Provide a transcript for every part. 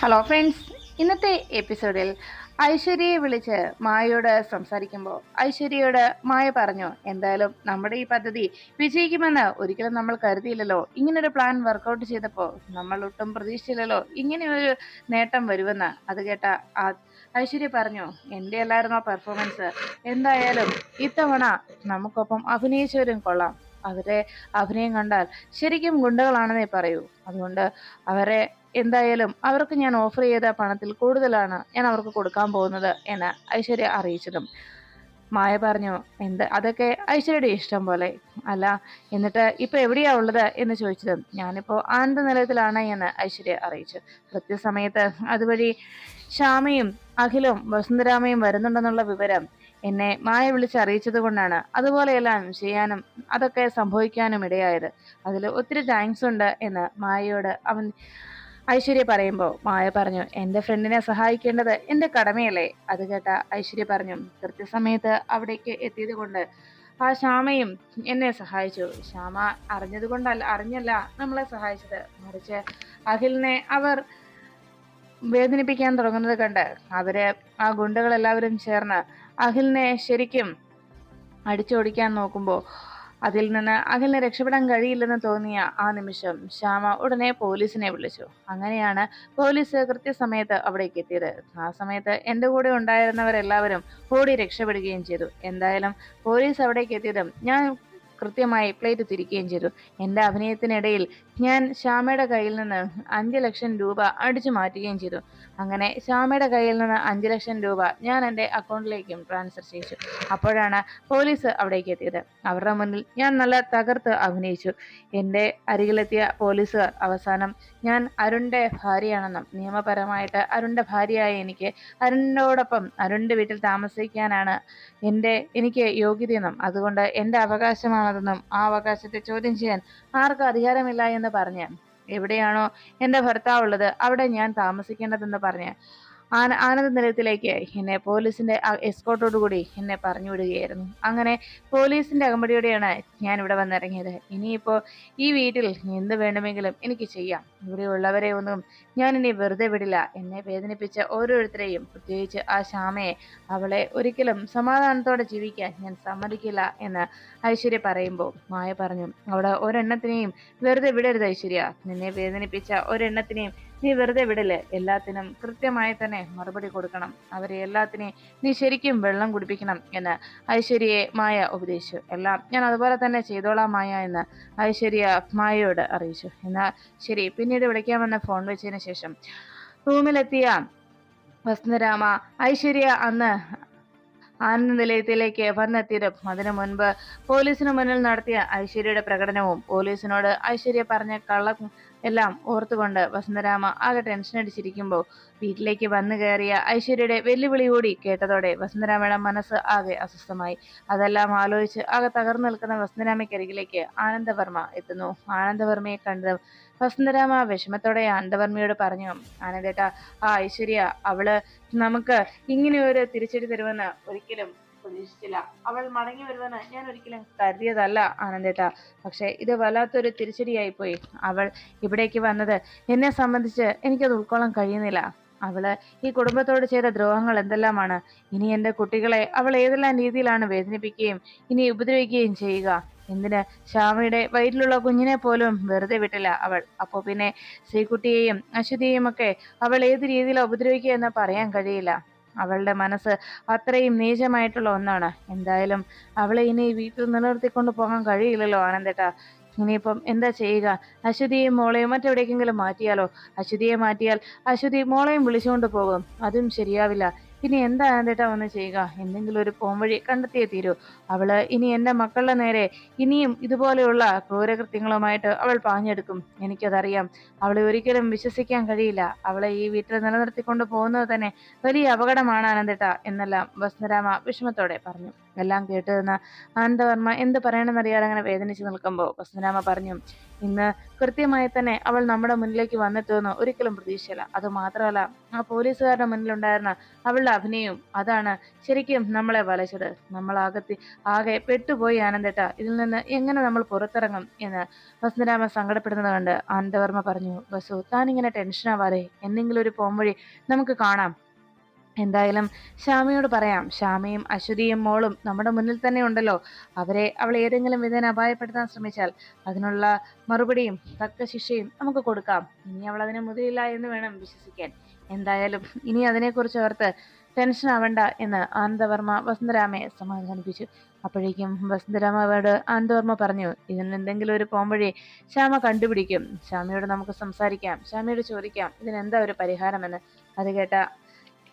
Hello friends, ഇന്നത്തെ എപ്പിസോഡിൽ ഐശ്വര്യയെ വിളിച്ച് മായയോട് സംസാരിക്കുമ്പോൾ ഐശ്വര്യയോട് മായ പറഞ്ഞു, എന്തായാലും നമ്മുടെ ഈ പദ്ധതി വിജയിക്കുമെന്ന് ഒരിക്കലും നമ്മൾ കരുതിയില്ലല്ലോ. ഇങ്ങനൊരു പ്ലാൻ വർക്കൗട്ട് ചെയ്തപ്പോൾ നമ്മൾ ഒട്ടും പ്രതീക്ഷിച്ചില്ലല്ലോ ഇങ്ങനെ ഒരു നേട്ടം വരുമെന്ന്. അത് കേട്ട ആ ഐശ്വര്യ പറഞ്ഞു, എൻ്റെ അല്ലായിരുന്നോ പെർഫോമൻസ്? എന്തായാലും ഇത്തവണ നമുക്കൊപ്പം അഭിനയിച്ചവരും കൊള്ളാം. അവരെ അഭിനയം കണ്ടാൽ ശരിക്കും ഗുണ്ടകളാണെന്നേ പറയൂ. അതുകൊണ്ട് അവരെ എന്തായാലും അവർക്ക് ഞാൻ ഓഫർ ചെയ്ത പണത്തിൽ കൂടുതലാണ് ഞാൻ അവർക്ക് കൊടുക്കാൻ പോകുന്നത് എന്ന് ഐശ്വര്യ അറിയിച്ചതും മായ പറഞ്ഞു, അതൊക്കെ ഐശ്വര്യയുടെ ഇഷ്ടം പോലെ. അല്ല, എന്നിട്ട് ഇപ്പൊ എവിടെയാ ഉള്ളത് എന്ന് ചോദിച്ചതും ഞാനിപ്പോ ആനന്ദ നിലയത്തിലാണ് എന്ന് ഐശ്വര്യ അറിയിച്ചു. കൃത്യസമയത്ത് അതുവഴി ശ്യാമയും അഖിലും വസുന്ധരാമയും വരുന്നുണ്ടെന്നുള്ള വിവരം എന്നെ മായ വിളിച്ച് അറിയിച്ചത് കൊണ്ടാണ് അതുപോലെയെല്ലാം ചെയ്യാനും അതൊക്കെ സംഭവിക്കാനും ഇടയായത്. അതിൽ ഒത്തിരി താങ്ക്സ് ഉണ്ട് എന്ന് മായയോട് ഐശ്വര്യ പറയുമ്പോൾ മായ പറഞ്ഞു, എൻ്റെ ഫ്രണ്ടിനെ സഹായിക്കേണ്ടത് എൻ്റെ കടമയല്ലേ. അത് കേട്ട ഐശ്വര്യ പറഞ്ഞു, കൃത്യസമയത്ത് അവിടേക്ക് എത്തിയത് കൊണ്ട് ആ ശ്യാമയും എന്നെ സഹായിച്ചു. ശ്യാമ അറിഞ്ഞല്ല നമ്മളെ സഹായിച്ചത്, മറിച്ച് അഖിലിനെ അവർ വേദനിപ്പിക്കാൻ തുടങ്ങുന്നത് കണ്ട് ആ ഗുണ്ടകളെല്ലാവരും ചേർന്ന് അഖിലിനെ ശരിക്കും അടിച്ചോടിക്കാൻ നോക്കുമ്പോൾ അതിൽ നിന്ന് അഖിലിന് രക്ഷപ്പെടാൻ കഴിയില്ലെന്ന് തോന്നിയ ആ നിമിഷം ശ്യാമ ഉടനെ പോലീസിനെ വിളിച്ചു. അങ്ങനെയാണ് പോലീസ് കൃത്യസമയത്ത് അവിടേക്ക് എത്തിയത്. ആ സമയത്ത് എൻ്റെ കൂടെ ഉണ്ടായിരുന്നവരെല്ലാവരും ഓടി രക്ഷപ്പെടുകയും ചെയ്തു. എന്തായാലും പോലീസ് അവിടേക്ക് എത്തിയതും ഞാൻ കൃത്യമായി പ്ലേറ്റ് തിരിക്കുകയും ചെയ്തു. എൻ്റെ അഭിനയത്തിനിടയിൽ ഞാൻ ശ്യാമയുടെ കയ്യിൽ നിന്ന് 5 ലക്ഷം രൂപ അടിച്ചു മാറ്റുകയും ചെയ്തു. അങ്ങനെ ശ്യാമയുടെ കയ്യിൽ നിന്ന് 5 ലക്ഷം രൂപ ഞാൻ എൻ്റെ അക്കൗണ്ടിലേക്കും ട്രാൻസ്ഫർ ചെയ്തു. അപ്പോഴാണ് പോലീസ് അവിടേക്ക് എത്തിയത്. അവരുടെ മുന്നിൽ ഞാൻ നല്ല തകർത്ത് അഭിനയിച്ചു. എൻ്റെ അരികിലെത്തിയ പോലീസുകാർ അവസാനം ഞാൻ അരുണിന്റെ ഭാര്യയാണെന്നും നിയമപരമായിട്ട് അരുണിന്റെ ഭാര്യയായ എനിക്ക് അരുണിന്റെ വീട്ടിൽ താമസിക്കാനാണ് എനിക്ക് യോഗ്യതയെന്നും അതുകൊണ്ട് എൻ്റെ അവകാശമാണതെന്നും ആ അവകാശത്തെ ചോദ്യം ചെയ്യാൻ ആർക്കും അധികാരമില്ല എന്ന് പറഞ്ഞ് എവിടെയാണോ എൻ്റെ ഭർത്താവുള്ളത് അവിടെ ഞാൻ താമസിക്കേണ്ടതെന്ന് പറഞ്ഞ് ആനന്ദ നിലയത്തിലേക്ക് എന്നെ പോലീസിന്റെ എസ്കോർട്ടോടുകൂടി എന്നെ പറഞ്ഞു വിടുകയായിരുന്നു. അങ്ങനെ പോലീസിന്റെ അകമ്പടിയോടെയാണ് ഞാൻ ഇവിടെ വന്നിറങ്ങിയത്. ഇനിയിപ്പോ ഈ വീട്ടിൽ എന്ത് വേണമെങ്കിലും എനിക്ക് ചെയ്യാം. ഇവിടെയുള്ളവരെ ഒന്നും ഞാൻ ഇനി വെറുതെ വിടില്ല. എന്നെ വേദനിപ്പിച്ച ഓരോരുത്തരെയും, പ്രത്യേകിച്ച് ആ ശ്യാമയെ, അവളെ ഒരിക്കലും സമാധാനത്തോടെ ജീവിക്കാൻ ഞാൻ സമ്മതിക്കില്ല എന്ന് ഐശ്വര്യ പറയുമ്പോൾ മായ പറഞ്ഞു, അവിടെ ഒരെണ്ണത്തിനെയും വെറുതെ വിടരുത് ഐശ്വര്യ. നിന്നെ വേദനിപ്പിച്ച ഒരെണ്ണത്തിനെയും നീ വെറുതെ വിടല്. എല്ലാത്തിനും കൃത്യമായി തന്നെ മറുപടി കൊടുക്കണം. അവരെ എല്ലാത്തിനെയും നീ ശരിക്കും വെള്ളം കുടിപ്പിക്കണം എന്ന് ഐശ്വര്യയെ മായ ഉപദേശിച്ചു. എല്ലാം ഞാൻ അതുപോലെ തന്നെ ചെയ്തോളാം മായ എന്ന് ഐശ്വര്യ മായയോട് അറിയിച്ചു. എന്നാൽ ശരി, പിന്നീട് വിളിക്കാമെന്ന് ഫോൺ വെച്ചതിന് ശേഷം റൂമിലെത്തിയ വസന്തരാമ ഐശ്വര്യ അന്ന് ആനന്ദ നിലയത്തിലേക്ക് വന്നെത്തിയതും അതിനു മുൻപ് പോലീസിന് മുന്നിൽ നടത്തിയ ഐശ്വര്യയുടെ പ്രകടനവും പോലീസിനോട് ഐശ്വര്യ പറഞ്ഞ കള്ളം എല്ലാം ഓർത്തുകൊണ്ട് വസന്തരാമ ആകെ ടെൻഷൻ അടിച്ചിരിക്കുമ്പോൾ വീട്ടിലേക്ക് വന്നു കയറിയ ഐശ്വര്യയുടെ വെല്ലുവിളി കൂടി കേട്ടതോടെ വസന്തരാമയുടെ മനസ്സ് ആകെ അസ്വസ്ഥമായി. അതെല്ലാം ആലോചിച്ച് ആകെ തകർന്നു നിൽക്കുന്ന വസന്തരാമയ്ക്കരികിലേക്ക് ആനന്ദവർമ്മ എത്തുന്നു. ആനന്ദവർമ്മയെ കണ്ടതും വസന്തരാമ വിഷമത്തോടെ ആനന്ദവർമ്മയോട് പറഞ്ഞു, ആനന്ദേട്ടാ, ആ ഐശ്വര്യ അവള് നമുക്ക് ഇങ്ങനെ ഒരു തിരിച്ചടി തരുമെന്ന് ഒരിക്കലും പ്രതീക്ഷിച്ചില്ല. അവൾ മടങ്ങി വരുമെന്ന് ഞാൻ ഒരിക്കലും കരുതിയതല്ല ആനന്ദേട്ടാ. പക്ഷെ ഇത് വല്ലാത്തൊരു തിരിച്ചടിയായി പോയി. അവൾ ഇവിടേക്ക് വന്നത് എന്നെ സംബന്ധിച്ച് എനിക്കത് ഉൾക്കൊള്ളാൻ കഴിയുന്നില്ല. അവള് ഈ കുടുംബത്തോട് ചെയ്ത ദ്രോഹങ്ങൾ എന്തെല്ലാമാണ്. ഇനി എൻ്റെ കുട്ടികളെ അവൾ ഏതെല്ലാം രീതിയിലാണ് വേദനിപ്പിക്കുകയും ഇനി ഉപദ്രവിക്കുകയും ചെയ്യുക. എന്തിന്, ശ്യാമയുടെ വയറ്റിലുള്ള കുഞ്ഞിനെ പോലും വെറുതെ വിട്ടില്ല അവൾ. അപ്പോ പിന്നെ ശ്രീകുട്ടിയെയും അശ്വതിയെയും ഒക്കെ അവൾ ഏത് രീതിയിലാണ് ഉപദ്രവിക്കുക എന്ന് പറയാൻ കഴിയില്ല. അവളുടെ മനസ്സ് അത്രയും നീചമായിട്ടുള്ള ഒന്നാണ്. എന്തായാലും അവളെ ഇനി വീട്ടിൽ നിലനിർത്തിക്കൊണ്ട് പോകാൻ കഴിയില്ലല്ലോ ആനന്ദേട്ടാ. ഇനിയിപ്പം എന്താ ചെയ്യുക? അശ്വതിയെയും മോളെയും മറ്റെവിടേക്കെങ്കിലും മാറ്റിയാലോ? അശ്വതിയെ മാറ്റിയാൽ അശ്വതി മോളെയും വിളിച്ചുകൊണ്ട് പോകും. അതും ശരിയാവില്ല. ഇനി എന്താ ആനന്ദേട്ടാ ഒന്ന് ചെയ്യുക? എന്തെങ്കിലും ഒരു പോംവഴി കണ്ടെത്തിയേ തീരൂ. അവള് ഇനി എൻ്റെ മക്കളുടെ നേരെ ഇനിയും ഇതുപോലെയുള്ള ക്രൂരകൃത്യങ്ങളുമായിട്ട് അവൾ പാഞ്ഞെടുക്കും. എനിക്കതറിയാം. അവളെ ഒരിക്കലും വിശ്വസിക്കാൻ കഴിയില്ല. അവളെ ഈ വീട്ടിൽ നിലനിർത്തിക്കൊണ്ട് പോകുന്നത് തന്നെ വലിയ അപകടമാണ് ആനന്ദേട്ട എന്നെല്ലാം വസന്തരാമ വിഷമത്തോടെ പറഞ്ഞു. എല്ലാം കേട്ട് നിന്ന ആനന്ദവർമ്മ എന്ത് പറയണമെന്നറിയാതെ അങ്ങനെ വേദനിച്ച് നിൽക്കുമ്പോൾ വസുന്ധരാമ പറഞ്ഞു, ഇന്ന് കൃത്യമായി തന്നെ അവൾ നമ്മുടെ മുന്നിലേക്ക് വന്നെത്തുമെന്ന് ഒരിക്കലും പ്രതീക്ഷയില്ല. അത് മാത്രമല്ല, ആ പോലീസുകാരുടെ മുന്നിലുണ്ടായിരുന്ന അവളുടെ അഭിനയവും അതാണ് ശരിക്കും നമ്മളെ വലച്ചത്. ആകെ പെട്ടുപോയി ആനന്ദേട്ട. ഇതിൽ നിന്ന് എങ്ങനെ നമ്മൾ പുറത്തിറങ്ങും എന്ന് വസുന്ധരാമ സങ്കടപ്പെടുന്നത് കണ്ട് ആനന്ദവർമ്മ പറഞ്ഞു, വസു, താനിങ്ങനെ ടെൻഷനാവാതെ, എന്തെങ്കിലും ഒരു പോംവഴി നമുക്ക് കാണാം. എന്തായാലും ശ്യാമയോട് പറയാം. ശ്യാമയും അശ്വതിയും മോളും നമ്മുടെ മുന്നിൽ തന്നെ ഉണ്ടല്ലോ. അവൾ ഏതെങ്കിലും വിധേന അപായപ്പെടുത്താൻ ശ്രമിച്ചാൽ അതിനുള്ള മറുപടിയും തക്ക ശിക്ഷയും നമുക്ക് കൊടുക്കാം. ഇനി അവൾ അതിന് മുതിരില്ല എന്ന് വേണം വിശ്വസിക്കാൻ. എന്തായാലും ഇനി അതിനെക്കുറിച്ച് ഓർത്ത് ടെൻഷൻ ആവണ്ട എന്ന് ആനന്ദവർമ്മ വസുന്ധരാമയെ സമാധാനിപ്പിച്ചു. അപ്പോഴേക്കും വസുന്ധരാമയോട് ആനന്ദവർമ്മ പറഞ്ഞു, ഇതിന് എന്തെങ്കിലും ഒരു പോംവഴി ശ്യാമ കണ്ടുപിടിക്കും. ശ്യാമയോട് നമുക്ക് സംസാരിക്കാം, ശ്യാമയോട് ചോദിക്കാം ഇതിനെന്താ ഒരു പരിഹാരമെന്ന്. അത് കേട്ട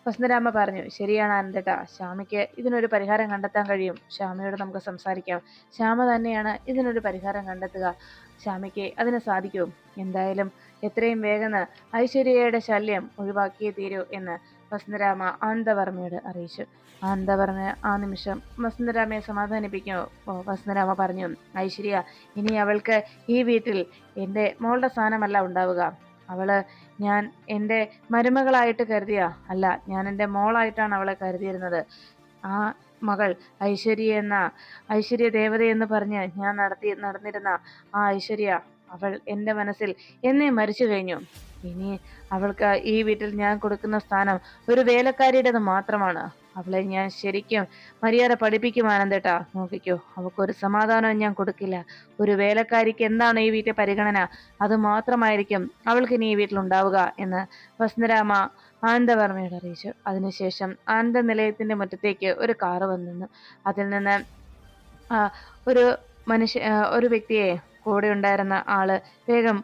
വസുന്ധരാമ പറഞ്ഞു, ശരിയാണ് ആനന്ദേട്ട, ശ്യാമയ്ക്ക് ഇതിനൊരു പരിഹാരം കണ്ടെത്താൻ കഴിയും. ശ്യാമയോട് നമുക്ക് സംസാരിക്കാം. ശ്യാമ തന്നെയാണ് ഇതിനൊരു പരിഹാരം കണ്ടെത്തുക. ശ്യാമയ്ക്ക് അതിന് സാധിക്കും. എന്തായാലും എത്രയും വേഗം ഐശ്വര്യയുടെ ശല്യം ഒഴിവാക്കിയേ തീരൂ എന്ന് വസുന്ധരാമ ആനന്ദവർമ്മയോട് അറിയിച്ചു. ആനന്ദവർമ്മ ആ നിമിഷം വസുന്ധരാമയെ സമാധാനിപ്പിക്കുന്നു. വസുന്ധരാമ പറഞ്ഞു, ഐശ്വര്യ, ഇനി അവൾക്ക് ഈ വീട്ടിൽ എൻ്റെ മോളുടെ സ്ഥാനമല്ല ഉണ്ടാവുക. അവള് ഞാൻ എൻ്റെ മരുമകളായിട്ട് കരുതിയ അല്ല, ഞാൻ എൻ്റെ മോളായിട്ടാണ് അവളെ കരുതിയിരുന്നത്. ആ മകൾ ഐശ്വര്യ ദേവതയെന്ന് പറഞ്ഞ് ഞാൻ നടന്നിരുന്ന ആ ഐശ്വര്യ, അവൾ എൻ്റെ മനസ്സിൽ എന്നേ മരിച്ചു കഴിഞ്ഞു. ഇനി അവൾക്ക് ഈ വീട്ടിൽ ഞാൻ കൊടുക്കുന്ന സ്ഥാനം ഒരു വേലക്കാരിയുടേത് മാത്രമാണ്. അവളെ ഞാൻ ശരിക്കും മര്യാദ പഠിപ്പിക്കും ആനന്ദേട്ടാ. നോക്കിക്കോ, അവൾക്കൊരു സമാധാനവും ഞാൻ കൊടുക്കില്ല. ഒരു വേലക്കാരിക്ക് എന്താണ് ഈ വീട്ടിലെ പരിഗണന, അത് മാത്രമായിരിക്കും അവൾക്ക് ഇനി ഈ വീട്ടിലുണ്ടാവുക എന്ന് വസുന്ധരാമ ആനന്ദവർമ്മയോട് അറിയിച്ചു. അതിനുശേഷം ആനന്ദ നിലയത്തിന്റെ മുറ്റത്തേക്ക് ഒരു കാറ് വന്നു. അതിൽ നിന്ന് ഒരു വ്യക്തിയെ കൂടെ ഉണ്ടായിരുന്ന ആള് വേഗം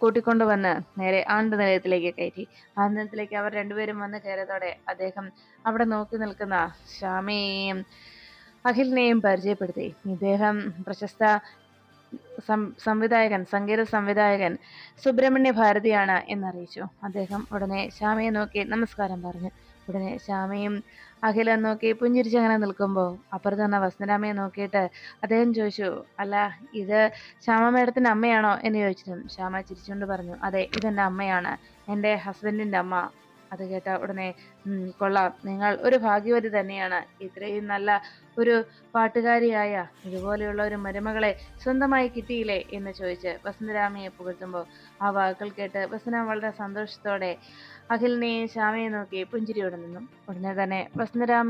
കൂട്ടിക്കൊണ്ടുവന്ന് നേരെ ആനന്ദ നിലയത്തിലേക്ക് കയറ്റി. ആനന്ദ നിലയത്തിലേക്ക് അവർ രണ്ടുപേരും വന്ന് കയറിയതോടെ അദ്ദേഹം അവിടെ നോക്കി നിൽക്കുന്ന ശ്യാമയെയും അഖിലിനെയും പരിചയപ്പെടുത്തി. ഇദ്ദേഹം പ്രശസ്ത സംഗീത സംവിധായകൻ സുബ്രഹ്മണ്യ ഭാരതിയാണ് എന്നറിയിച്ചു. അദ്ദേഹം ഉടനെ ശ്യാമയെ നോക്കി നമസ്കാരം പറഞ്ഞു. ഉടനെ ശ്യാമയും അഖിലം നോക്കി പുഞ്ചിരിച്ചങ്ങനെ നിൽക്കുമ്പോൾ അപ്പുറത്ത് തന്നെ വസുന്ധരാമയെ നോക്കിയിട്ട് അദ്ദേഹം ചോദിച്ചു, അല്ല, ഇത് ശ്യാമ മേഡത്തിന്റെ അമ്മയാണോ എന്ന് ചോദിച്ചിട്ടും ശ്യാമ ചിരിച്ചുകൊണ്ട് പറഞ്ഞു, അതെ, ഇതെന്റെ അമ്മയാണ്, എൻ്റെ ഹസ്ബൻഡിന്റെ അമ്മ. അത് കേട്ട ഉടനെ, കൊള്ളാം, നിങ്ങൾ ഒരു ഭാഗ്യവതി തന്നെയാണ്. ഇത്രയും നല്ല ഒരു പാട്ടുകാരിയായ ഇതുപോലെയുള്ള ഒരു മരുമകളെ സ്വന്തമായി കിട്ടിയില്ലേ എന്ന് ചോദിച്ച് വസുന്ധരാമയെ പുകഴ്ത്തുമ്പോൾ ആ വാക്കുകൾ കേട്ട് വസുന്ധരാമ വളരെ സന്തോഷത്തോടെ അഖിലിനെയും ശ്യാമയെ നോക്കി പുഞ്ചിരിയോടെ നിന്നു. ഉടനെ തന്നെ വസുന്ധരാമ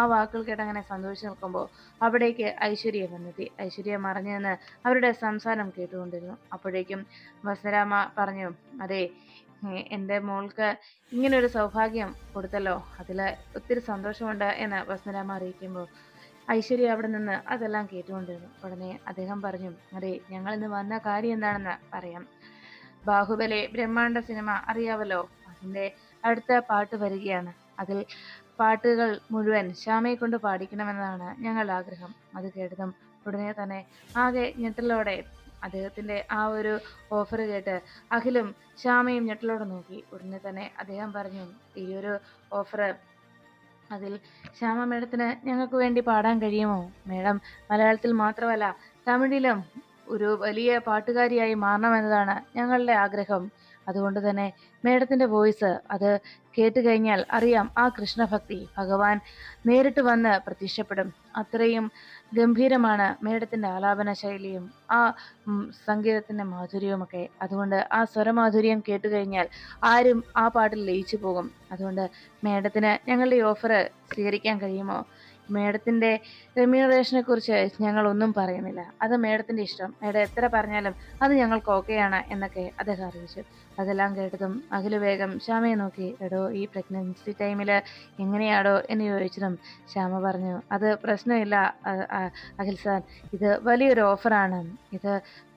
ആ വാക്കുകൾ കേട്ട് അങ്ങനെ സന്തോഷിച്ച് നിൽക്കുമ്പോൾ അവിടേക്ക് ഐശ്വര്യ വന്നെത്തി. ഐശ്വര്യ മറിഞ്ഞു നിന്ന് അവരുടെ സംസാരം കേട്ടുകൊണ്ടിരുന്നു. അപ്പോഴേക്കും വസുന്ധരാമ പറഞ്ഞു, അതെ, എൻ്റെ മോൾക്ക് ഇങ്ങനൊരു സൗഭാഗ്യം കൊടുത്തല്ലോ, അതിൽ ഒത്തിരി സന്തോഷമുണ്ട് എന്ന് വസുന്ധരാമ അറിയിക്കുമ്പോൾ ഐശ്വര്യ അവിടെ നിന്ന് അതെല്ലാം കേട്ടുകൊണ്ടിരുന്നു. ഉടനെ അദ്ദേഹം പറഞ്ഞു, അതെ, ഞങ്ങൾ ഇന്ന് വന്ന കാര്യം എന്താണെന്ന് പറയാം. ബാഹുബലി ബ്രഹ്മാണ്ഡ സിനിമ അറിയാവല്ലോ, അതിൻ്റെ അടുത്ത പാട്ട് വരികയാണ്. അതിൽ പാട്ടുകൾ മുഴുവൻ ശ്യാമയെ കൊണ്ട് പാടിക്കണമെന്നതാണ് ഞങ്ങളുടെ ആഗ്രഹം. അത് കേട്ടതും ഉടനെ തന്നെ ആകെ ഞെട്ടലോടെ അദ്ദേഹത്തിന്റെ ആ ഒരു ഓഫർ കേട്ട് അഖിലും ശ്യാമയും ഞെട്ടലോടെ നോക്കി. ഉടനെ തന്നെ അദ്ദേഹം പറഞ്ഞു, ഈ ഒരു ഓഫർ അതിൽ ശ്യാമ മേഡത്തിന് ഞങ്ങൾക്ക് വേണ്ടി പാടാൻ കഴിയുമോ? മേഡം മലയാളത്തിൽ മാത്രമല്ല തമിഴിലും ഒരു വലിയ പാട്ടുകാരിയായി മാറണമെന്നതാണ് ഞങ്ങളുടെ ആഗ്രഹം. അതുകൊണ്ട് തന്നെ മേഡത്തിന്റെ വോയിസ് അത് കേട്ട് കഴിഞ്ഞാൽ അറിയാം ആ കൃഷ്ണഭക്തി ഭഗവാൻ നേരിട്ട് വന്ന് പ്രത്യക്ഷപ്പെടും. അത്രയും ഗംഭീരമാണ് മേഡത്തിന്റെ ആലാപന ശൈലിയും ആ സംഗീതത്തിന്റെ മാധുര്യവുമൊക്കെ. അതുകൊണ്ട് ആ സ്വരമാധുര്യം കേട്ട് കഴിഞ്ഞാൽ ആരും ആ പാട്ടിൽ ലയിച്ചു പോകും. അതുകൊണ്ട് മേഡത്തിന് ഞങ്ങളുടെ ഈ ഓഫർ സ്വീകരിക്കാൻ കഴിയുമോ? മേഡത്തിന്റെ റെമ്യൂണറേഷനെ കുറിച്ച് ഞങ്ങൾ ഒന്നും പറയുന്നില്ല, അത് മേഡത്തിന്റെ ഇഷ്ടം, മേഡം എത്ര പറഞ്ഞാലും അത് ഞങ്ങൾക്ക് ഓക്കെയാണ് എന്നൊക്കെ അദ്ദേഹം അറിയിച്ചു. അതെല്ലാം കേട്ടതും അഖില് വേഗം ശ്യാമയെ നോക്കി, എടോ, ഈ പ്രഗ്നൻസി ടൈമിൽ എങ്ങനെയാടോ എന്ന് ചോദിച്ചതും ശ്യാമ പറഞ്ഞു, അത് പ്രശ്നമില്ല അഖിൽ സാർ, ഇത് വലിയൊരു ഓഫറാണ്, ഇത്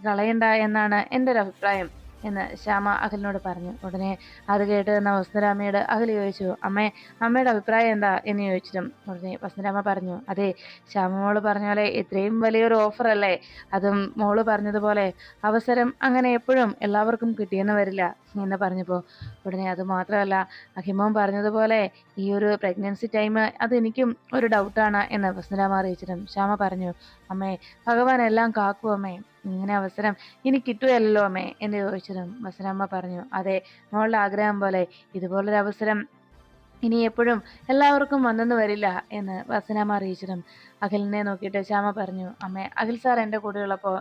കളയണ്ട എന്നാണ് എൻ്റെ ഒരു അഭിപ്രായം. എന്ന് ശ്യാമ അഖിലിനോട് പറഞ്ഞു. ഉടനെ അത് കേട്ട് നിന്ന വസുന്ധരാമയോട് അഖിൽ ചോദിച്ചു, അമ്മയുടെ അഭിപ്രായം എന്താ എന്ന് ചോദിച്ചിട്ടും ഉടനെ വസുന്ധരാമ പറഞ്ഞു, അതെ, ശ്യാമ മോള് പറഞ്ഞ പോലെ ഇത്രയും വലിയൊരു ഓഫർ അല്ലേ, അതും മോള് പറഞ്ഞതുപോലെ അവസരം അങ്ങനെ എപ്പോഴും എല്ലാവർക്കും കിട്ടിയെന്ന് വരില്ല എന്ന് പറഞ്ഞപ്പോൾ ഉടനെ അത് മാത്രമല്ല, അഹിമോൻ പറഞ്ഞതുപോലെ ഈ ഒരു പ്രഗ്നൻസി ടൈം അതെനിക്കും ഒരു ഡൗട്ടാണ് എന്ന് വസുന്ധരാമ അറിയിച്ചിട്ടും ശ്യാമ പറഞ്ഞു, അമ്മേ, ഭഗവാൻ എല്ലാം കാക്കും അമ്മേ, ഇങ്ങനെ അവസരം ഇനി കിട്ടുകയല്ലോ അമ്മേ എന്ന് ചോദിച്ചതും വസുന്ധരാമ പറഞ്ഞു, അതെ, മോളുടെ ആഗ്രഹം പോലെ ഇതുപോലൊരു അവസരം ഇനി എപ്പോഴും എല്ലാവർക്കും വന്നെന്ന് വരില്ല എന്ന് വസുന്ധരാമ അറിയിച്ചതും അഖിലിനെ നോക്കിയിട്ട് ശ്യാമ പറഞ്ഞു, അമ്മേ, അഖിൽ സാർ എൻ്റെ കൂടെയുള്ളപ്പോൾ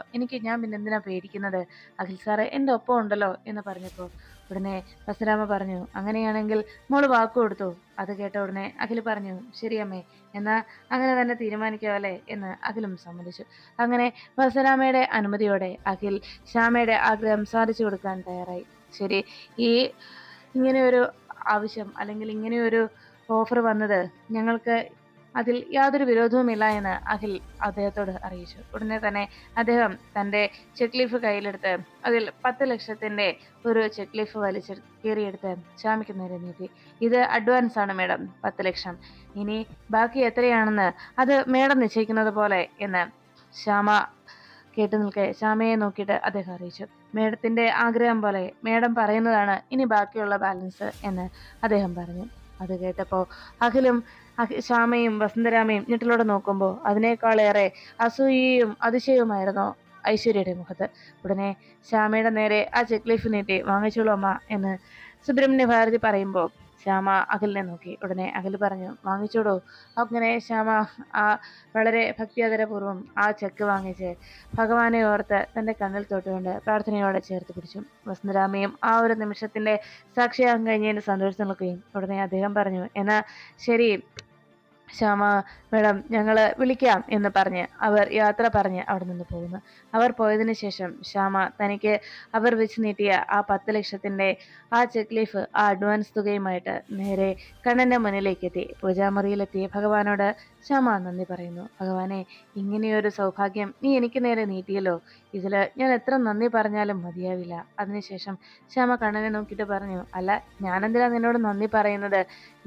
ഞാൻ പിന്നെ എന്തിനാ പേടിക്കുന്നത്, അഖിൽ സാറ് എൻ്റെ ഒപ്പം ഉണ്ടല്ലോ എന്ന് പറഞ്ഞപ്പോൾ ഉടനെ വസുന്ധരാമ പറഞ്ഞു, അങ്ങനെയാണെങ്കിൽ മോള് വാക്കു കൊടുത്തു. അത് കേട്ട ഉടനെ അഖിൽ പറഞ്ഞു, ശരിയമ്മേ, എന്നാ അങ്ങനെ തന്നെ തീരുമാനിക്കാവല്ലേ എന്ന് അഖിലും സമ്മതിച്ചു. അങ്ങനെ വസുന്ധരാമയുടെ അനുമതിയോടെ അഖിൽ ശ്യാമയുടെ ആഗ്രഹം സാധിച്ചു കൊടുക്കാൻ തയ്യാറായി. ശരി, ഈ ഇങ്ങനെയൊരു ആവശ്യം അല്ലെങ്കിൽ ഇങ്ങനെയൊരു ഓഫർ വന്നത് ഞങ്ങൾക്ക് അതിൽ യാതൊരു വിരോധവുമില്ല എന്ന് അഖിൽ അദ്ദേഹത്തോട് അറിയിച്ചു. ഉടനെ തന്നെ അദ്ദേഹം തൻ്റെ ചെക്ക് ലീഫ് കയ്യിലെടുത്ത് അതിൽ 10 ലക്ഷത്തിൻ്റെ ഒരു ചെക്ക് ലീഫ് വലിച്ച് കീറിയെടുത്ത് ശ്യാമയ്ക്ക് നേരെ നീട്ടി. ഇത് അഡ്വാൻസ് ആണ് മേഡം, 10 ലക്ഷം. ഇനി ബാക്കി എത്രയാണെന്ന് അത് മേഡം നിശ്ചയിക്കുന്നത് പോലെ എന്ന് ശ്യാമ കേട്ടു നിൽക്കെ ശ്യാമയെ നോക്കിയിട്ട് അദ്ദേഹം അറിയിച്ചു. മേഡത്തിന്റെ ആഗ്രഹം പോലെ മേഡം പറയുന്നതാണ് ഇനി ബാക്കിയുള്ള ബാലൻസ് എന്ന് അദ്ദേഹം പറഞ്ഞു. അത് കേട്ടപ്പോൾ അഖിലും ശ്യാമയും വസുന്ധരാമയും ഞെട്ടലോടെ നോക്കുമ്പോൾ അതിനേക്കാളേറെ അസൂയയും അതിശയവുമായിരുന്നു ഐശ്വര്യയുടെ മുഖത്ത്. ഉടനെ ശ്യാമയുടെ നേരെ ആ ചെക്ക് ലീഫ് നീട്ടി, വാങ്ങിച്ചോളൂ അമ്മ എന്ന് സുബ്രഹ്മണ്യ ഭാരതി പറയുമ്പോൾ ശ്യാമ അഖിലിനെ നോക്കി. ഉടനെ അഖിൽ പറഞ്ഞു, വാങ്ങിച്ചോടൂ. അങ്ങനെ ശ്യാമ ആ വളരെ ഭക്തിയാദരപൂർവ്വം ആ ചെക്ക് വാങ്ങിച്ച് ഭഗവാനെ ഓർത്ത് തൻ്റെ കണ്ണിൽ തൊട്ടുകൊണ്ട് പ്രാർത്ഥനയോടെ ചേർത്ത് പിടിച്ചു. വസുന്ധരാമയും ആ ഒരു നിമിഷത്തിന്റെ സാക്ഷിയാകാൻ കഴിഞ്ഞതിന് സന്തോഷം നിൽക്കുകയും ഉടനെ അദ്ദേഹം പറഞ്ഞു, എന്നാ ശരി ശ്യാമ മേഡം, ഞങ്ങൾ വിളിക്കാം എന്ന് പറഞ്ഞ് അവർ യാത്ര പറഞ്ഞ് അവിടെ നിന്ന് പോകുന്നു. അവർ പോയതിനു ശേഷം ശ്യാമ തനിക്ക് അവർ വെച്ച് നീട്ടിയ ആ 10 ലക്ഷത്തിൻ്റെ ആ ചെക്ക് ലീഫ് ആ അഡ്വാൻസ് തുകയുമായിട്ട് നേരെ കണ്ണൻ്റെ മുന്നിലേക്ക് എത്തി. പൂജാമുറിയിലെത്തി ഭഗവാനോട് ശ്യാമ നന്ദി പറയുന്നു. ഭഗവാനെ, ഇങ്ങനെയൊരു സൗഭാഗ്യം നീ എനിക്ക് നേരെ നീട്ടിയല്ലോ, ഇതിൽ ഞാൻ എത്ര നന്ദി പറഞ്ഞാലും മതിയാവില്ല. അതിനുശേഷം ശ്യാമ കണ്ണനെ നോക്കിയിട്ട് പറഞ്ഞു, അല്ല, ഞാനെന്തിനാ നിന്നോട് നന്ദി പറയുന്നത്,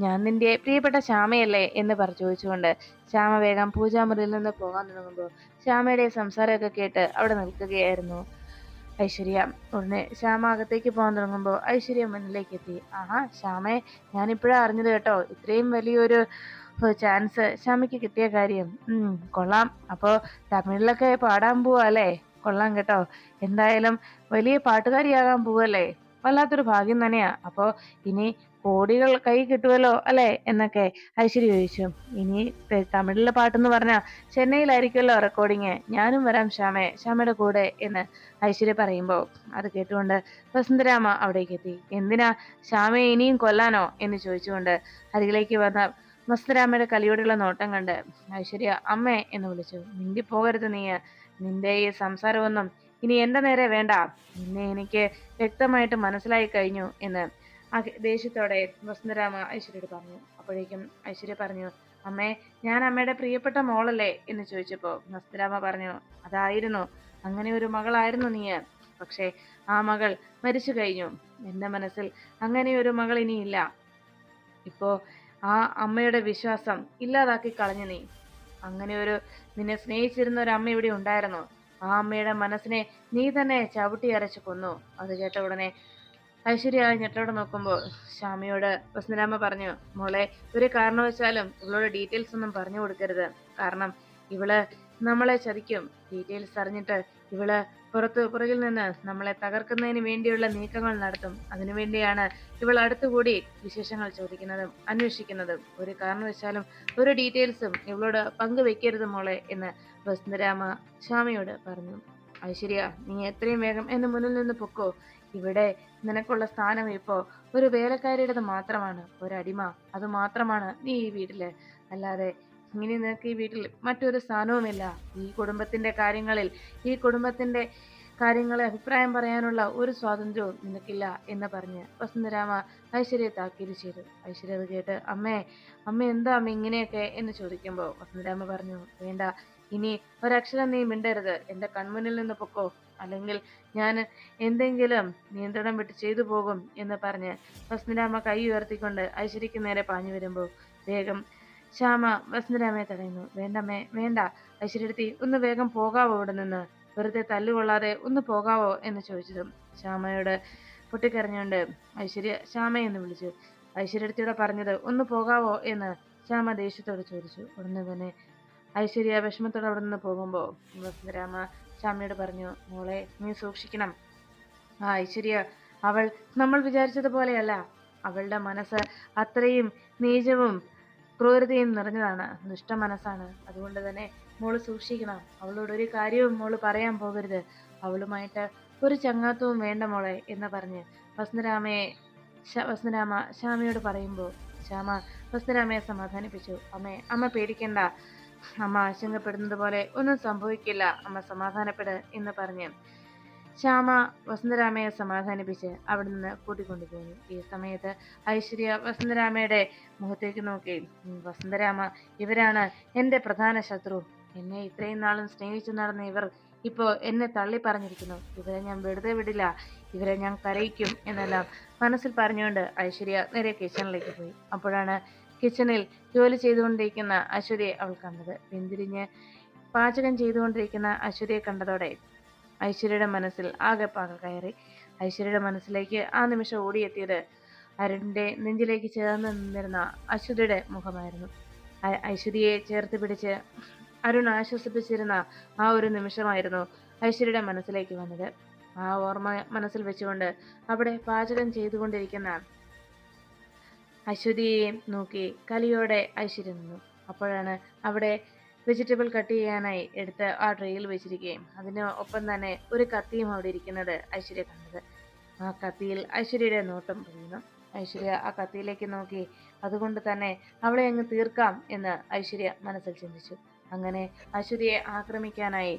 ഞാൻ നിന്റെ പ്രിയപ്പെട്ട ശ്യാമയല്ലേ എന്ന് ചോദിച്ചുകൊണ്ട് ശ്യാമ വേഗം പൂജാമുറിയിൽ നിന്ന് പോകാൻ തുടങ്ങുമ്പോൾ ശ്യാമയുടെ സംസാരമൊക്കെ കേട്ട് അവിടെ നിൽക്കുകയായിരുന്നു ഐശ്വര്യ. ഉടനെ ശ്യാമ അകത്തേക്ക് പോകാൻ തുടങ്ങുമ്പോൾ ഐശ്വര്യ മുന്നിലേക്ക് എത്തി. ആഹാ ശ്യാമേ, ഞാനിപ്പോഴാണ് അറിഞ്ഞത് കേട്ടോ, ഇത്രയും വലിയൊരു ചാൻസ് ശ്യാമയ്ക്ക് കിട്ടിയ കാര്യം. കൊള്ളാം. അപ്പോൾ തമിഴിലൊക്കെ പാടാൻ പോവാ അല്ലേ? കൊള്ളാം കേട്ടോ. എന്തായാലും വലിയ പാട്ടുകാരിയാകാൻ പോവല്ലേ? വല്ലാത്തൊരു ഭാഗ്യം തന്നെയാ. അപ്പോൾ ഇനി കോടികൾ കൈ കിട്ടുമല്ലോ അല്ലേ എന്നൊക്കെ ഐശ്വര്യ ചോദിച്ചു. ഇനി തമിഴിലെ പാട്ടെന്ന് പറഞ്ഞാൽ ചെന്നൈയിലായിരിക്കുമല്ലോ റെക്കോർഡിങ്, ഞാനും വരാം ശ്യാമയുടെ കൂടെ എന്ന് ഐശ്വര്യ പറയുമ്പോൾ അത് കേട്ടുകൊണ്ട് വസുന്ധരാമ അവിടേക്ക് എത്തി. എന്തിനാ ശ്യാമയെ ഇനിയും കൊല്ലാനോ എന്ന് ചോദിച്ചുകൊണ്ട് അരികിലേക്ക് വന്ന വസുന്ധരാമയുടെ കലിയോടുള്ള നോട്ടം കണ്ട് ഐശ്വര്യ അമ്മേ എന്ന് വിളിച്ചു. മിണ്ടി പോകരുത് നീ, നിന്റെ ഈ സംസാരമൊന്നും ഇനി എൻ്റെ നേരെ വേണ്ട, നിന്നെ എനിക്ക് വ്യക്തമായിട്ട് മനസ്സിലായി കഴിഞ്ഞു എന്ന് ദേഷ്യത്തോടെ വസുന്ധരാമ ഐശ്വര്യയോട് പറഞ്ഞു. അപ്പോഴേക്കും ഐശ്വര്യ പറഞ്ഞു, അമ്മേ, ഞാൻ അമ്മയുടെ പ്രിയപ്പെട്ട മോളല്ലേ എന്ന് ചോദിച്ചപ്പോൾ വസുന്ധരാമ പറഞ്ഞു, അതായിരുന്നു, അങ്ങനെ ഒരു മകളായിരുന്നു നീ, പക്ഷേ ആ മകൾ മരിച്ചു കഴിഞ്ഞു. എൻ്റെ മനസ്സിൽ അങ്ങനെ ഒരു മകൾ ഇനിയില്ല. ഇപ്പോ ആ അമ്മയുടെ വിശ്വാസം ഇല്ലാതാക്കി കളഞ്ഞു നീ. അങ്ങനെ ഒരു നിന്നെ സ്നേഹിച്ചിരുന്ന ഒരു അമ്മ ഇവിടെ ഉണ്ടായിരുന്നു, ആ അമ്മയുടെ മനസ്സിനെ നീ തന്നെ ചവിട്ടി അരച്ചു കൊന്നു. അത് കേട്ട ഉടനെ ഐശ്വര്യ ഞെട്ടോടെ നോക്കുമ്പോൾ ശ്യാമയോട് വസുന്ധരാമ പറഞ്ഞു, മോളെ, ഒരു കാരണവശാലും ഇവളോട് ഡീറ്റെയിൽസ് ഒന്നും പറഞ്ഞു കൊടുക്കരുത്. കാരണം ഇവള് നമ്മളെ ചതിക്കും. ഡീറ്റെയിൽസ് അറിഞ്ഞിട്ട് ഇവള് പുറകിൽ നിന്ന് നമ്മളെ തകർക്കുന്നതിന് വേണ്ടിയുള്ള നീക്കങ്ങൾ നടത്തും. അതിനുവേണ്ടിയാണ് ഇവൾ അടുത്തുകൂടി വിശേഷങ്ങൾ ചോദിക്കുന്നതും അന്വേഷിക്കുന്നതും. ഒരു കാരണവശാലും ഒരു ഡീറ്റെയിൽസും ഇവളോട് പങ്കുവെക്കരുത് മോളെ എന്ന് വസുന്ധരാമ ശ്യാമയോട് പറഞ്ഞു. ഐശ്വര്യ, നീ എത്രയും വേഗം എന്റെ മുന്നിൽ നിന്ന് പൊക്കോ. ഇവിടെ നിനക്കുള്ള സ്ഥാനം ഇപ്പോ ഒരു വേലക്കാരിയുടേത് മാത്രമാണ്, ഒരടിമ. അത് മാത്രമാണ് നീ ഈ വീട്ടില്. അല്ലാതെ ഇനി നിനക്ക് ഈ വീട്ടിൽ മറ്റൊരു സ്ഥാനവുമില്ല. ഈ കുടുംബത്തിന്റെ കാര്യങ്ങളെ അഭിപ്രായം പറയാനുള്ള ഒരു സ്വാതന്ത്ര്യവും നിനക്കില്ല എന്ന് പറഞ്ഞ് വസുന്ധരാമ ഐശ്വര്യയെ താക്കീത് ചെയ്തു. ഐശ്വര്യ അത് കേട്ട് അമ്മ എന്താ അമ്മ ഇങ്ങനെയൊക്കെ എന്ന് ചോദിക്കുമ്പോൾ വസുന്ധരാമ പറഞ്ഞു, വേണ്ട, ഇനി ഒരക്ഷരം നീ മിണ്ടരുത്. എന്റെ കൺമുന്നിൽ നിന്ന് പൊക്കോ, അല്ലെങ്കിൽ ഞാൻ എന്തെങ്കിലും നിയന്ത്രണം വിട്ട് ചെയ്തു പോകും എന്ന് പറഞ്ഞ് വസുന്ധരാമ കൈ ഉയർത്തിക്കൊണ്ട് ഐശ്വര്യയ്ക്ക് നേരെ പാഞ്ഞു വരുമ്പോൾ വേഗം ശ്യാമ വസുന്ധരാമയെ തടയുന്നു. വേണ്ടമ്മേ, വേണ്ട. ഐശ്വര്യടുത്തി, ഒന്ന് വേഗം പോകാവോ ഇവിടെ നിന്ന്? വെറുതെ തല്ലുകൊള്ളാതെ ഒന്ന് പോകാവോ എന്ന് ചോദിച്ചതും ശ്യാമയോട് പൊട്ടിക്കരഞ്ഞുകൊണ്ട് ഐശ്വര്യ ശ്യാമയെന്ന് വിളിച്ചു. ഐശ്വര്യടുത്തിയോടെ പറഞ്ഞത് ഒന്ന് പോകാവോ എന്ന് ശ്യാമ ദേഷ്യത്തോട് ചോദിച്ചു. ഉടനെ തന്നെ ഐശ്വര്യ വിഷമത്തോടെ അവിടെ നിന്ന് പോകുമ്പോൾ വസുന്ധരാമ ശ്യാമയോട് പറഞ്ഞു, മോളെ നീ സൂക്ഷിക്കണം. ആ ഐശ്വര്യ, അവൾ നമ്മൾ വിചാരിച്ചതുപോലെയല്ല. അവളുടെ മനസ്സ് അത്രയും നീചവും ക്രൂരതയും നിറഞ്ഞതാണ്. ദുഷ്ട മനസ്സാണ്. അതുകൊണ്ട് തന്നെ മോള് സൂക്ഷിക്കണം. അവളോട് ഒരു കാര്യവും മോള് പറയാൻ പോകരുത്. അവളുമായിട്ട് ഒരു ചങ്ങാത്തവും വേണ്ട മോളെ എന്ന് പറഞ്ഞ് വസുന്ധരാമ ശ്യാമയോട് പറയുമ്പോൾ ശ്യാമ വസുന്ധരാമയെ സമാധാനിപ്പിച്ചു. അമ്മ പേടിക്കണ്ട. അമ്മ ആശങ്കപ്പെടുന്നത് പോലെ ഒന്നും സംഭവിക്കില്ല. അമ്മ സമാധാനപ്പെട് എന്ന് പറഞ്ഞ് ശ്യാമ വസുന്ധരാമയെ സമാധാനിപ്പിച്ച് അവിടെ നിന്ന് കൂട്ടിക്കൊണ്ടുപോകുന്നു. ഈ സമയത്ത് ഐശ്വര്യ വസുന്ധരാമയുടെ മുഖത്തേക്ക് നോക്കി, വസുന്ധരാമ, ഇവരാണ് എൻ്റെ പ്രധാന ശത്രു. എന്നെ ഇത്രയും നാളും സ്നേഹിച്ചു നടന്ന ഇവർ ഇപ്പോൾ എന്നെ തള്ളി പറഞ്ഞിരിക്കുന്നു. ഇവരെ ഞാൻ വെറുതെ വിടില്ല. ഇവരെ ഞാൻ കരയിക്കും എന്നെല്ലാം മനസ്സിൽ പറഞ്ഞുകൊണ്ട് ഐശ്വര്യ നേരെ കിച്ചണിലേക്ക് പോയി. അപ്പോഴാണ് കിച്ചണിൽ ജോലി ചെയ്തുകൊണ്ടിരിക്കുന്ന അശ്വതിയെ അവൾ കണ്ടത്. പിന്തിരിഞ്ഞ് പാചകം ചെയ്തുകൊണ്ടിരിക്കുന്ന അശ്വതിയെ കണ്ടതോടെ ഐശ്വര്യയുടെ മനസ്സിൽ ആകെപ്പാകെ കയറി. ഐശ്വര്യയുടെ മനസ്സിലേക്ക് ആ നിമിഷം ഓടിയെത്തിയത് അരുണിന്റെ നെഞ്ചിലേക്ക് ചേർന്ന് നിന്നിരുന്ന അശ്വതിയുടെ മുഖമായിരുന്നു. ഐശ്വര്യയെ ചേർത്ത് പിടിച്ച് അരുൺ ആശ്വസിപ്പിച്ചിരുന്ന ആ ഒരു നിമിഷമായിരുന്നു ഐശ്വര്യയുടെ മനസ്സിലേക്ക് വന്നത്. ആ ഓർമ്മ മനസ്സിൽ വെച്ചുകൊണ്ട് അവിടെ പാചകം ചെയ്തുകൊണ്ടിരിക്കുന്ന അശ്വതിയെയും നോക്കി കലിയോടെ ഐശ്വര്യ നിന്നു. അപ്പോഴാണ് അവിടെ വെജിറ്റബിൾ കട്ട് ചെയ്യാനായി എടുത്ത് ആ ട്രെയിൽ വെച്ചിരിക്കുകയും അതിന് ഒപ്പം തന്നെ ഒരു കത്തിയും അവിടെ ഇരിക്കുന്നത് ഐശ്വര്യ കണ്ടത്. ആ കത്തിയിൽ ഐശ്വര്യയുടെ നോട്ടം പൊഴിയുന്നു. ഐശ്വര്യ ആ കത്തിയിലേക്ക് നോക്കി. അതുകൊണ്ട് തന്നെ അവളെ അങ്ങ് തീർക്കാം എന്ന് ഐശ്വര്യ മനസ്സിൽ ചിന്തിച്ചു. അങ്ങനെ അശ്വതിയെ ആക്രമിക്കാനായി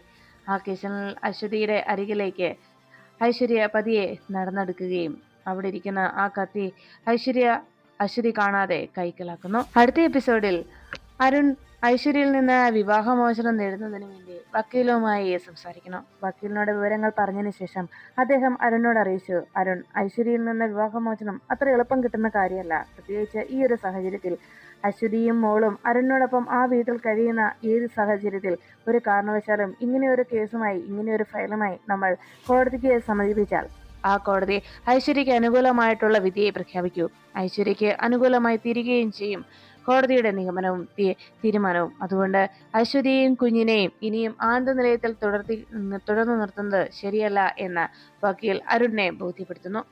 ആ കിച്ചണിൽ അശ്വതിയുടെ അരികിലേക്ക് ഐശ്വര്യ പതിയെ നടന്നെടുക്കുകയും അവിടെ ഇരിക്കുന്ന ആ കത്തി അശ്വതി കാണാതെ കൈക്കലാക്കുന്നു. അടുത്ത എപ്പിസോഡിൽ അരുൺ ഐശ്വര്യയിൽ നിന്ന് വിവാഹമോചനം നേടുന്നതിന് വേണ്ടി വക്കീലുമായി സംസാരിക്കണം. വക്കീലിനോട് വിവരങ്ങൾ പറഞ്ഞതിന് ശേഷം അദ്ദേഹം അരുണിനോട് അറിയിച്ചു, അരുൺ, ഐശ്വര്യയിൽ നിന്ന് വിവാഹമോചനം അത്ര എളുപ്പം കിട്ടുന്ന കാര്യമല്ല. പ്രത്യേകിച്ച് ഈ ഒരു സാഹചര്യത്തിൽ അശ്വതിയും മോളും അരുണിനോടൊപ്പം ആ വീട്ടിൽ കഴിയുന്ന ഏത് സാഹചര്യത്തിൽ ഒരു കാരണവശാലും ഇങ്ങനെയൊരു കേസുമായി ഇങ്ങനെയൊരു ഫയലുമായി നമ്മൾ കോടതിക്ക് സമീപിച്ചാൽ ആ കോടതി ഐശ്വര്യയ്ക്ക് അനുകൂലമായിട്ടുള്ള വിധിയെ പ്രഖ്യാപിക്കൂ. ഐശ്വര്യയ്ക്ക് അനുകൂലമായി തീരുകയും ചെയ്യും കോടതിയുടെ നിഗമനവും തീരുമാനവും. അതുകൊണ്ട് അശ്വതിയെയും കുഞ്ഞിനെയും ഇനിയും ആനന്ദ നിലയത്തിൽ തുടർന്നു നിർത്തുന്നത് ശരിയല്ല എന്ന് വക്കീൽ അരുണിനെ ബോധ്യപ്പെടുത്തുന്നു.